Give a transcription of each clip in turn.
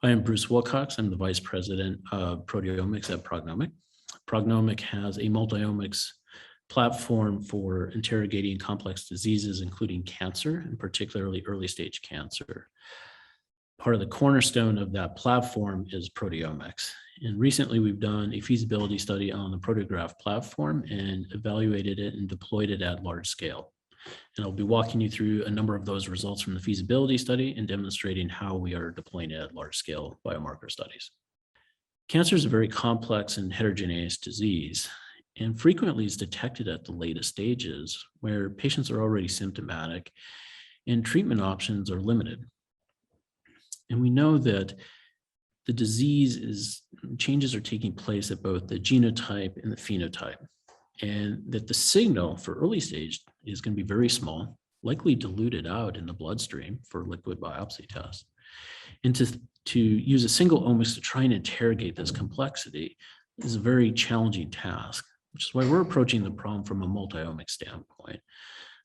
I am Bruce Wilcox. I'm the Vice President of Proteomics at PrognomiQ. PrognomiQ has a multi-omics platform for interrogating complex diseases, including cancer, and particularly early stage cancer. Part of the cornerstone of that platform is proteomics. And recently we've done a feasibility study on the Proteograph platform and evaluated it and deployed it at large scale. And I'll be walking you through a number of those results from the feasibility study and demonstrating how we are deploying it at large scale biomarker studies. Cancer is a very complex and heterogeneous disease, and frequently is detected at the latest stages where patients are already symptomatic and treatment options are limited. And we know that the changes are taking place at both the genotype and the phenotype, and that the signal for early stage is going to be very small, likely diluted out in the bloodstream for liquid biopsy tests. And to use a single omics to try and interrogate this complexity is a very challenging task, which is why we're approaching the problem from a multi-omics standpoint,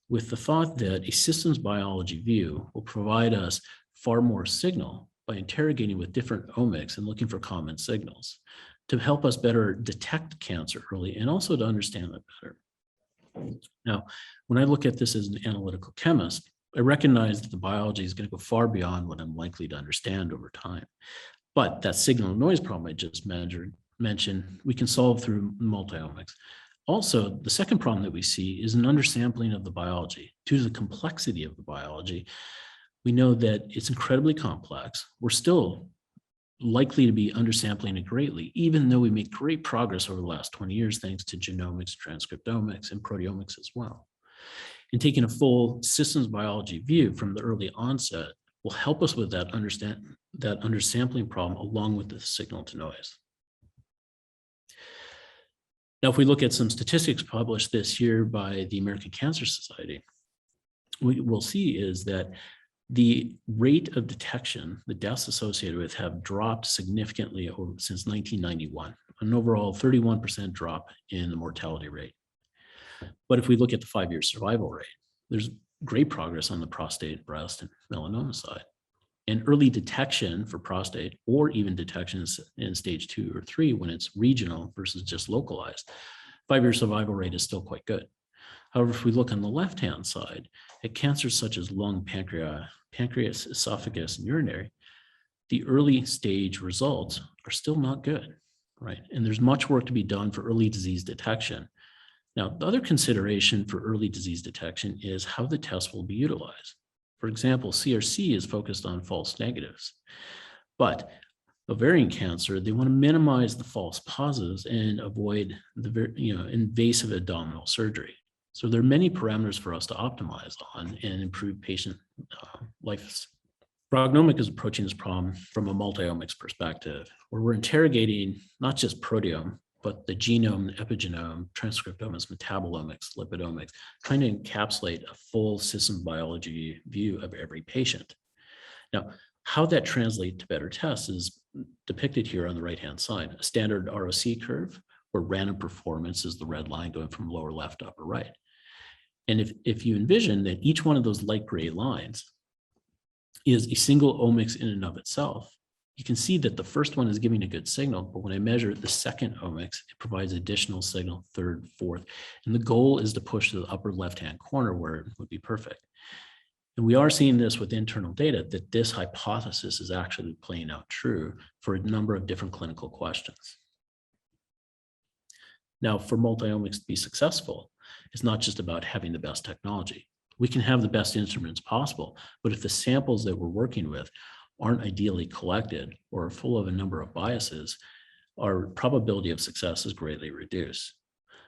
with the thought that a systems biology view will provide us far more signal by interrogating with different omics and looking for common signals to help us better detect cancer early and also to understand it better. Now, when I look at this as an analytical chemist, I recognize that the biology is going to go far beyond what I'm likely to understand over time. But that signal noise problem I just mentioned, we can solve through multi-omics. Also, the second problem that we see is an undersampling of the biology. Due to the complexity of the biology, we know that it's incredibly complex. We're still likely to be undersampling it greatly, even though we make great progress over the last 20 years, thanks to genomics, transcriptomics, and proteomics as well. And taking a full systems biology view from the early onset will help us with that undersampling problem along with the signal to noise. Now, if we look at some statistics published this year by the American Cancer Society, what we'll see is that the rate of detection, the deaths associated with, have dropped significantly since 1991, an overall 31% drop in the mortality rate. But if we look at the 5-year survival rate, there's great progress on the prostate, breast, and melanoma side. And early detection for prostate, or even detection in stage 2 or 3 when it's regional versus just localized, 5-year survival rate is still quite good. However, if we look on the left-hand side at cancers such as lung, pancreas, esophagus, and urinary, the early stage results are still not good, right? And there's much work to be done for early disease detection. Now, the other consideration for early disease detection is how the test will be utilized. For example, CRC is focused on false negatives, but ovarian cancer, they want to minimize the false positives and avoid the invasive abdominal surgery. So there are many parameters for us to optimize on and improve patient lives. PrognomiQ is approaching this problem from a multi-omics perspective, where we're interrogating not just proteome, but the genome, epigenome, transcriptomics, metabolomics, lipidomics, trying to encapsulate a full system biology view of every patient. Now, how that translates to better tests is depicted here on the right-hand side, a standard ROC curve, where random performance is the red line going from lower left to upper right. And if you envision that each one of those light gray lines is a single omics in and of itself, you can see that the first one is giving a good signal, but when I measure the second omics, it provides additional signal, third, fourth, and the goal is to push to the upper left-hand corner where it would be perfect. And we are seeing this with internal data that this hypothesis is actually playing out true for a number of different clinical questions. Now, for multi-omics to be successful, it's not just about having the best technology. We can have the best instruments possible, but if the samples that we're working with aren't ideally collected or are full of a number of biases, our probability of success is greatly reduced.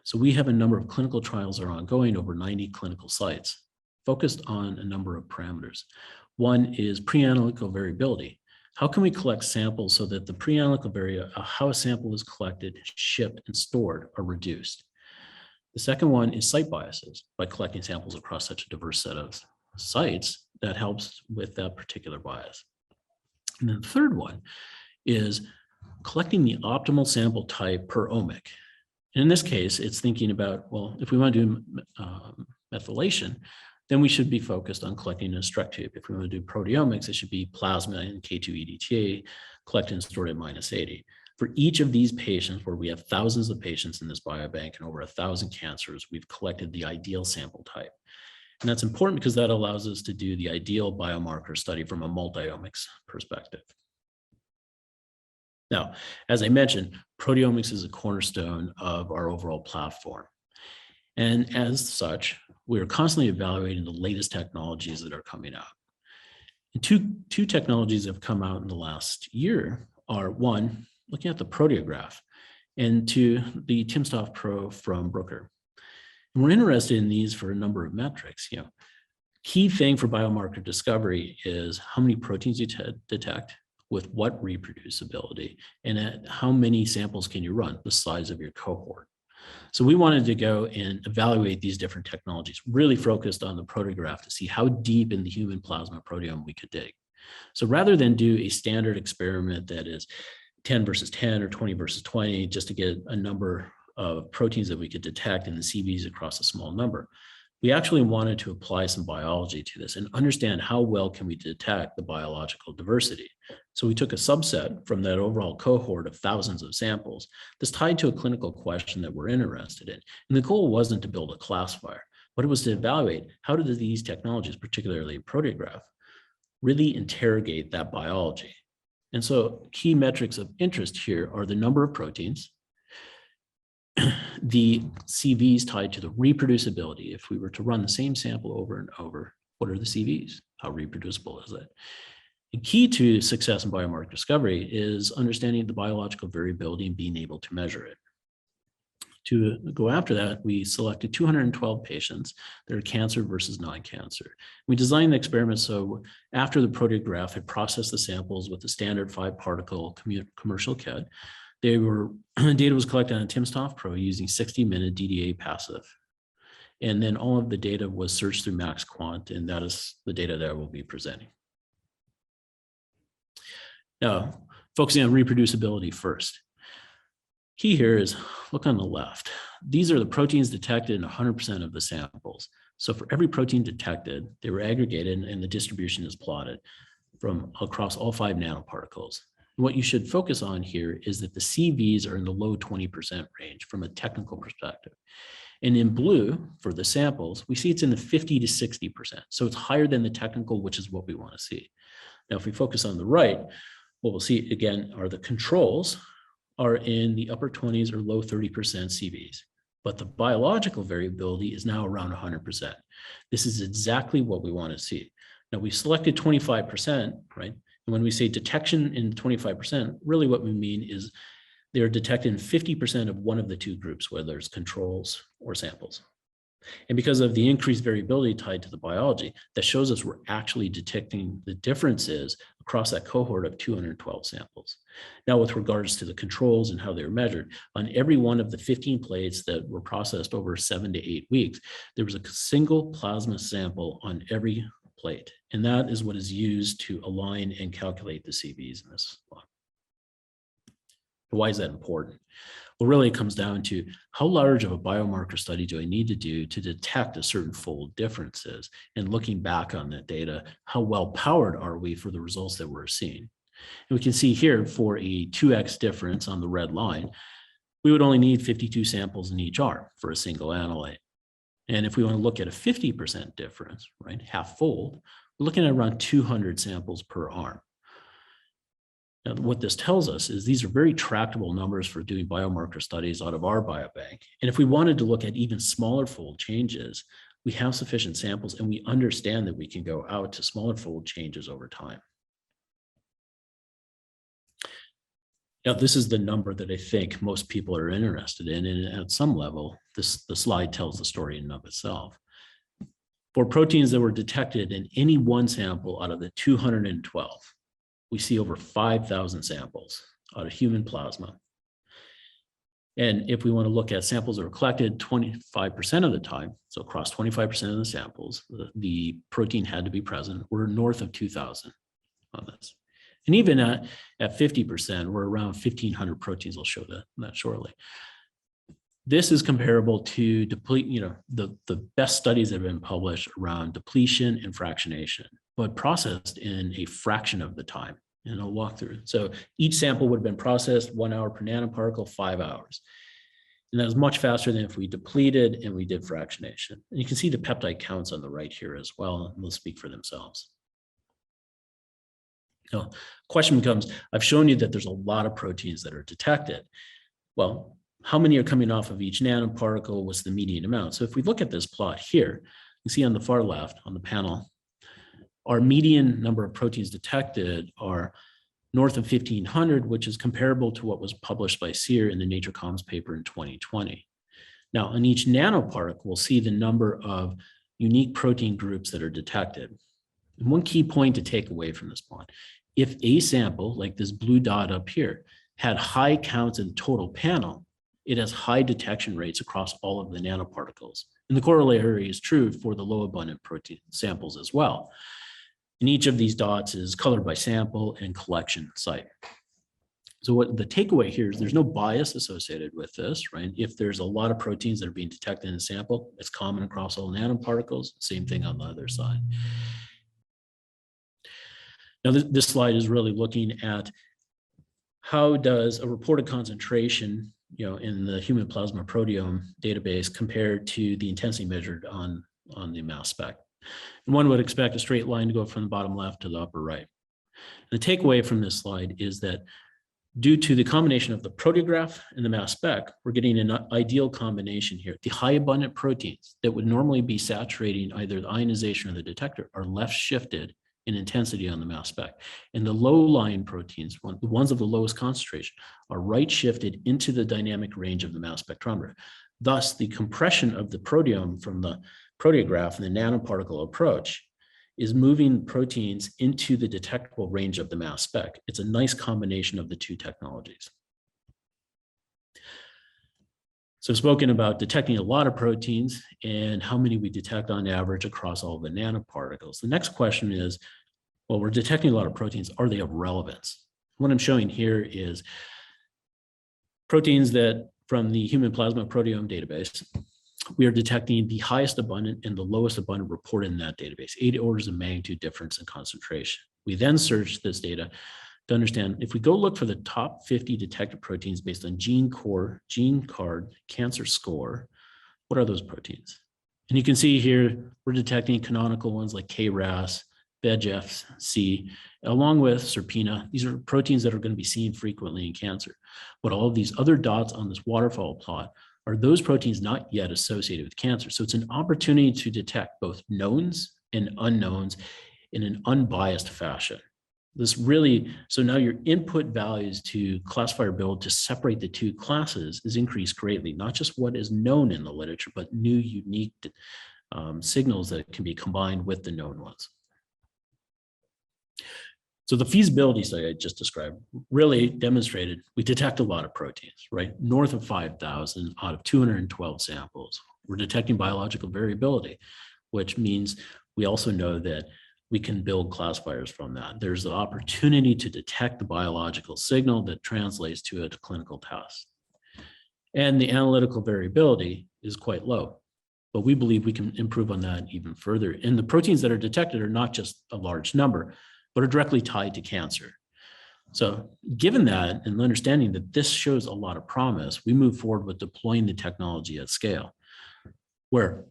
So we have a number of clinical trials that are ongoing, over 90 clinical sites, focused on a number of parameters. One is pre-analytical variability. How can we collect samples so that the pre-analytical variability, how a sample is collected, shipped, and stored are reduced? The second one is site biases. By collecting samples across such a diverse set of sites, that helps with that particular bias. And then the third one is collecting the optimal sample type per omic. And in this case, it's thinking about, well, if we want to do methylation, then we should be focused on collecting a struct tube. If we want to do proteomics, it should be plasma and K2 EDTA. collected and stored at -80. For each of these patients, where we have thousands of patients in this biobank and over 1,000 cancers, we've collected the ideal sample type. And that's important because that allows us to do the ideal biomarker study from a multi-omics perspective. Now, as I mentioned, proteomics is a cornerstone of our overall platform. And as such, we are constantly evaluating the latest technologies that are coming out. And two technologies that have come out in the last year are, one, looking at the Proteograph, and two, the timsTOF Pro from Bruker. And we're interested in these for a number of metrics. Key thing for biomarker discovery is how many proteins you detect, with what reproducibility, and at how many samples can you run, the size of your cohort. So we wanted to go and evaluate these different technologies, really focused on the Proteograph to see how deep in the human plasma proteome we could dig. So rather than do a standard experiment that is 10 versus 10 or 20 versus 20, just to get a number of proteins that we could detect in the CVs across a small number, we actually wanted to apply some biology to this and understand how well can we detect the biological diversity. So we took a subset from that overall cohort of thousands of samples that's tied to a clinical question that we're interested in. And the goal wasn't to build a classifier, but it was to evaluate how do these technologies, particularly Proteograph, really interrogate that biology. And so key metrics of interest here are the number of proteins, the CVs tied to the reproducibility. If we were to run the same sample over and over, what are the CVs? How reproducible is it? The key to success in biomarker discovery is understanding the biological variability and being able to measure it. To go after that, we selected 212 patients that are cancer versus non-cancer. We designed the experiment so after the Proteograph had processed the samples with the standard 5-particle commercial kit, data was collected on a timsTOF Pro using 60-minute DDA passive. And then all of the data was searched through MaxQuant, and that is the data that I will be presenting. Now, focusing on reproducibility first. Key here is, look on the left. These are the proteins detected in 100% of the samples. So for every protein detected, they were aggregated and the distribution is plotted from across all 5 nanoparticles. What you should focus on here is that the CVs are in the low 20% range from a technical perspective. And in blue, for the samples, we see it's in the 50 to 60%. So it's higher than the technical, which is what we want to see. Now, if we focus on the right, what we'll see again are the controls are in the upper 20s or low 30% CVs. But the biological variability is now around 100%. This is exactly what we want to see. Now, we selected 25%, right? And when we say detection in 25%, really what we mean is they're detected in 50% of one of the two groups, whether it's controls or samples. And because of the increased variability tied to the biology, that shows us we're actually detecting the differences across that cohort of 212 samples. Now, with regards to the controls and how they're measured, on every one of the 15 plates that were processed over 7 to 8 weeks, there was a single plasma sample on every plate. And that is what is used to align and calculate the CVs in this plot. Why is that important? Well, really it comes down to how large of a biomarker study do I need to do to detect a certain fold differences? And looking back on that data, how well powered are we for the results that we're seeing? And we can see here for a 2x difference on the red line, we would only need 52 samples in each arm for a single analyte. And if we want to look at a 50% difference, right, half fold, we're looking at around 200 samples per arm. Now, what this tells us is these are very tractable numbers for doing biomarker studies out of our biobank. And if we wanted to look at even smaller fold changes, we have sufficient samples and we understand that we can go out to smaller fold changes over time. Now, this is the number that I think most people are interested in. And at some level, the slide tells the story in and of itself. For proteins that were detected in any one sample out of the 212, we see over 5,000 samples out of human plasma. And if we want to look at samples that were collected 25% of the time, so across 25% of the samples, the protein had to be present, we're north of 2,000 on this. And even at 50%, we're around 1,500 proteins. I'll show that shortly. This is comparable to the best studies that have been published around depletion and fractionation, but processed in a fraction of the time. And I'll walk through. So each sample would have been processed 1 hour per nanoparticle, 5 hours. And that was much faster than if we depleted and we did fractionation. And you can see the peptide counts on the right here as well, and they'll speak for themselves. Now, question becomes, I've shown you that there's a lot of proteins that are detected. Well, how many are coming off of each nanoparticle? What's the median amount? So if we look at this plot here, you see on the far left on the panel, our median number of proteins detected are north of 1,500, which is comparable to what was published by Seer in the Nature Comms paper in 2020. Now, on each nanoparticle, we'll see the number of unique protein groups that are detected. And one key point to take away from this plot, if a sample, like this blue dot up here, had high counts in the total panel, it has high detection rates across all of the nanoparticles. And the corollary is true for the low abundant protein samples as well. And each of these dots is colored by sample and collection site. So what the takeaway here is there's no bias associated with this, right? If there's a lot of proteins that are being detected in a sample, it's common across all nanoparticles, same thing on the other side. Now this slide is really looking at how does a reported concentration, in the human plasma proteome database compared to the intensity measured on the mass spec. And one would expect a straight line to go from the bottom left to the upper right. And the takeaway from this slide is that due to the combination of the proteograph and the mass spec, we're getting an ideal combination here. The high abundant proteins that would normally be saturating either the ionization or the detector are left shifted in intensity on the mass spec. And the low-lying proteins, the ones of the lowest concentration, are right shifted into the dynamic range of the mass spectrometer. Thus, the compression of the proteome from the proteograph and the nanoparticle approach is moving proteins into the detectable range of the mass spec. It's a nice combination of the two technologies. So I've spoken about detecting a lot of proteins and how many we detect on average across all the nanoparticles. The next question is, well, we're detecting a lot of proteins. Are they of relevance? What I'm showing here is proteins that from the human plasma proteome database, we are detecting the highest abundant and the lowest abundant reported in that database, 8 orders of magnitude difference in concentration. We then search this data to understand if we go look for the top 50 detected proteins based on gene core, gene card, cancer score, what are those proteins? And you can see here, we're detecting canonical ones like KRAS, VEGF-C, along with SERPINA. These are proteins that are going to be seen frequently in cancer. But all of these other dots on this waterfall plot are those proteins not yet associated with cancer. So it's an opportunity to detect both knowns and unknowns in an unbiased fashion. This really, so now your input values to classifier build to separate the two classes is increased greatly, not just what is known in the literature, but new unique signals that can be combined with the known ones. So the feasibility study I just described really demonstrated we detect a lot of proteins, right? North of 5,000 out of 212 samples. We're detecting biological variability, which means we also know that we can build classifiers from that. There's the opportunity to detect the biological signal that translates to a clinical test. And the analytical variability is quite low, but we believe we can improve on that even further. And the proteins that are detected are not just a large number, but are directly tied to cancer. So given that and understanding that this shows a lot of promise, we move forward with deploying the technology at scale, where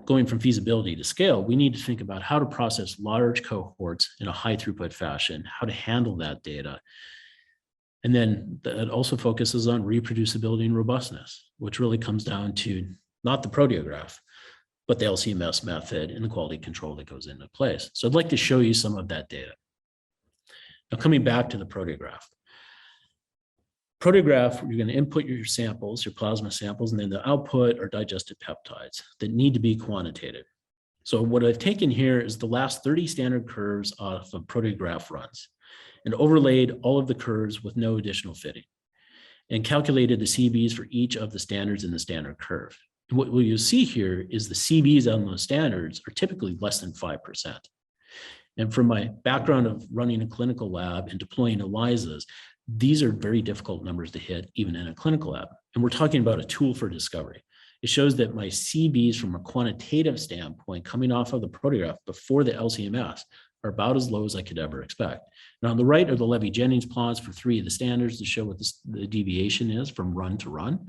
going from feasibility to scale, we need to think about how to process large cohorts in a high throughput fashion, how to handle that data. And then that also focuses on reproducibility and robustness, which really comes down to not the proteograph, but the LC-MS method and the quality control that goes into place. So I'd like to show you some of that data. Now coming back to the proteograph. Proteograph, you're going to input your samples, your plasma samples, and then the output are digested peptides that need to be quantitated. So what I've taken here is the last 30 standard curves off of Proteograph runs and overlaid all of the curves with no additional fitting and calculated the CBs for each of the standards in the standard curve. And what you'll see here is the CBs on those standards are typically less than 5%. And from my background of running a clinical lab and deploying ELISAs, these are very difficult numbers to hit even in a clinical lab. And we're talking about a tool for discovery. It shows that my CBs from a quantitative standpoint coming off of the Proteograph before the LC-MS are about as low as I could ever expect. And on the right are the Levy-Jennings plots for 3 of the standards to show what the deviation is from run to run.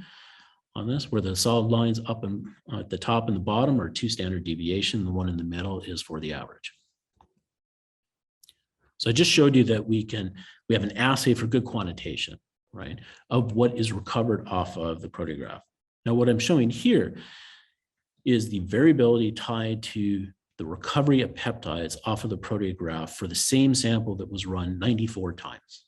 On this, where the solid lines up and at the top and the bottom are 2 standard deviation. The one in the middle is for the average. So I just showed you that we have an assay for good quantitation, right, of what is recovered off of the Proteograph. Now, what I'm showing here is the variability tied to the recovery of peptides off of the Proteograph for the same sample that was run 94 times.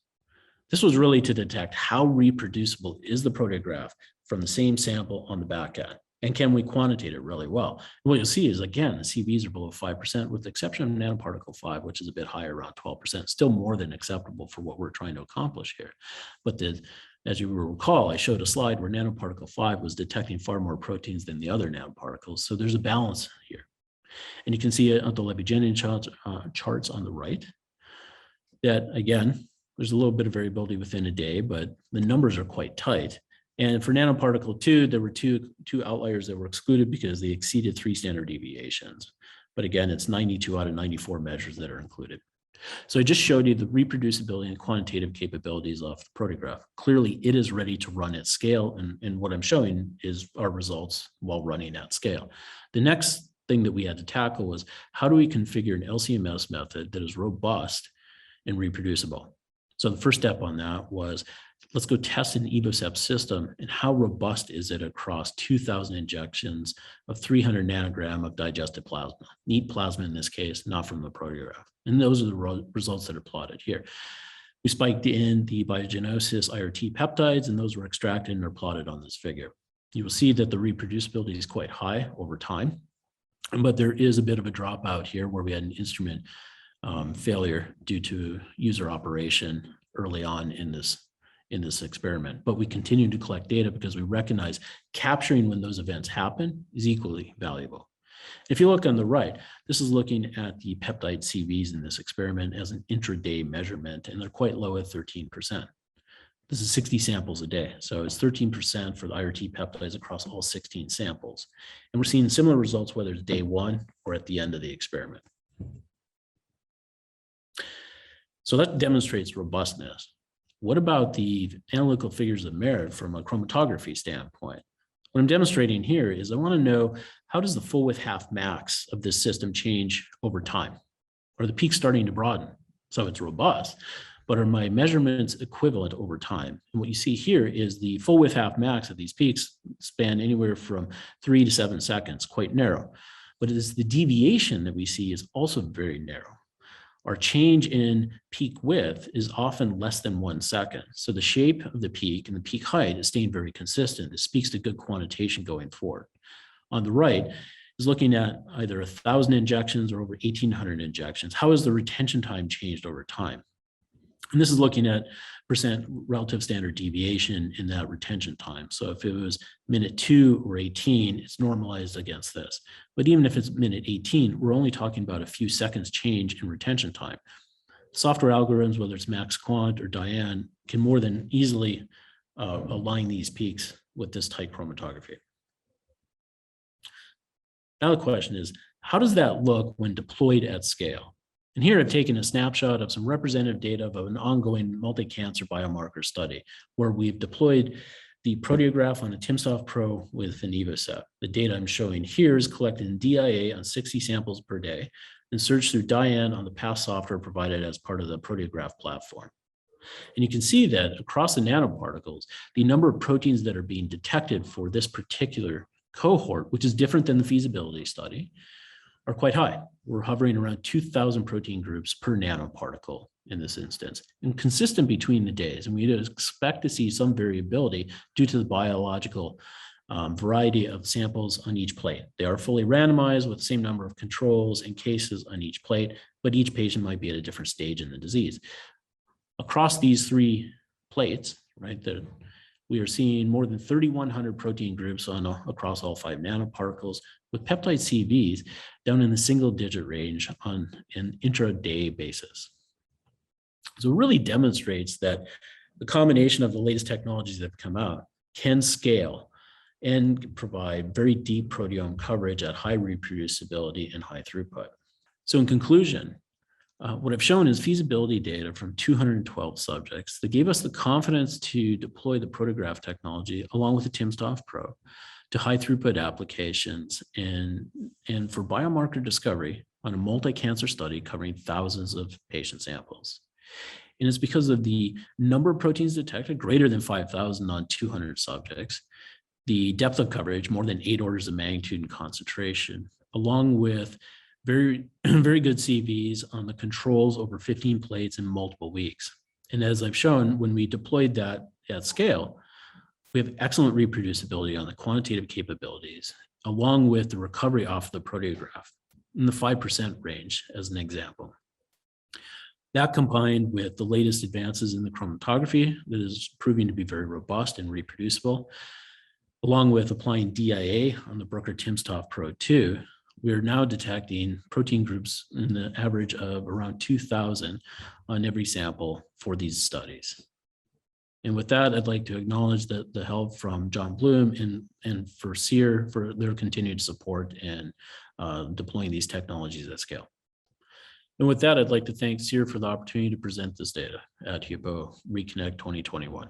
This was really to detect how reproducible is the Proteograph from the same sample on the back end, and can we quantitate it really well? And what you'll see is, again, the CVs are below 5%, with the exception of nanoparticle 5, which is a bit higher, around 12%, still more than acceptable for what we're trying to accomplish here. But as you will recall, I showed a slide where nanoparticle 5 was detecting far more proteins than the other nanoparticles. So there's a balance here. And you can see on the Levy-Jennings charts on the right that, again, there's a little bit of variability within a day, but the numbers are quite tight. And for nanoparticle 2, there were two outliers that were excluded because they exceeded 3 standard deviations. But again, it's 92 out of 94 measures that are included. So I just showed you the reproducibility and quantitative capabilities of the Proteograph. Clearly, it is ready to run at scale, and what I'm showing is our results while running at scale. The next thing that we had to tackle was, how do we configure an LC-MS method that is robust and reproducible? So the first step on that was, let's go test an EvoSep system, and how robust is it across 2,000 injections of 300 nanogram of digested plasma, neat plasma in this case, not from the Proteograph. And those are the results that are plotted here. We spiked in the biogenosis IRT peptides, and those were extracted and are plotted on this figure. You will see that the reproducibility is quite high over time, but there is a bit of a dropout here where we had an instrument failure due to user operation early on in this experiment. But we continue to collect data because we recognize capturing when those events happen is equally valuable. If you look on the right, this is looking at the peptide CVs in this experiment as an intraday measurement, and they're quite low at 13%. This is 60 samples a day. So it's 13% for the IRT peptides across all 16 samples. And we're seeing similar results whether it's day 1 or at the end of the experiment. So that demonstrates robustness. What about the analytical figures of merit from a chromatography standpoint? What I'm demonstrating here is I want to know, how does the full width half max of this system change over time? Are the peaks starting to broaden? So it's robust, but are my measurements equivalent over time? And what you see here is the full width half max of these peaks span anywhere from 3 to 7 seconds, quite narrow. But it is the deviation that we see is also very narrow. Our change in peak width is often less than 1 second. So the shape of the peak and the peak height is staying very consistent. This speaks to good quantitation going forward. On the right is looking at either 1,000 injections or over 1,800 injections. How has the retention time changed over time? And this is looking at percent relative standard deviation in that retention time. So if it was minute 2 or 18, it's normalized against this. But even if it's minute 18, we're only talking about a few seconds change in retention time. Software algorithms, whether it's MaxQuant or Diane, can more than easily align these peaks with this tight chromatography. Now the question is, how does that look when deployed at scale? And here I've taken a snapshot of some representative data of an ongoing multi-cancer biomarker study where we've deployed the Proteograph on a timsTOF Pro with an EvoSep. The data I'm showing here is collected in DIA on 60 samples per day and searched through Diane on the PASS software provided as part of the Proteograph platform. And you can see that across the nanoparticles, the number of proteins that are being detected for this particular cohort, which is different than the feasibility study, are quite high. We're hovering around 2,000 protein groups per nanoparticle in this instance, and consistent between the days. And we'd expect to see some variability due to the biological variety of samples on each plate. They are fully randomized with the same number of controls and cases on each plate, but each patient might be at a different stage in the disease. Across these 3 plates, right, we are seeing more than 3,100 protein groups across all 5 nanoparticles, with peptide CVs down in the single-digit range on an intraday basis. So it really demonstrates that the combination of the latest technologies that have come out can scale and provide very deep proteome coverage at high reproducibility and high throughput. So in conclusion, What I've shown is feasibility data from 212 subjects that gave us the confidence to deploy the Proteograph technology along with the timsTOF Pro to high throughput applications and for biomarker discovery on a multi-cancer study covering thousands of patient samples. And it's because of the number of proteins detected, greater than 5,000 on 200 subjects, the depth of coverage, more than 8 orders of magnitude in concentration, along with very, very good CVs on the controls over 15 plates in multiple weeks. And as I've shown, when we deployed that at scale, we have excellent reproducibility on the quantitative capabilities, along with the recovery off the Proteograph in the 5% range, as an example. That combined with the latest advances in the chromatography that is proving to be very robust and reproducible, along with applying DIA on the Bruker timsTOF Pro 2, we are now detecting protein groups in the average of around 2,000 on every sample for these studies. And with that, I'd like to acknowledge the help from John Bloom and for Seer for their continued support in deploying these technologies at scale. And with that, I'd like to thank Seer for the opportunity to present this data at HUPO Reconnect 2021.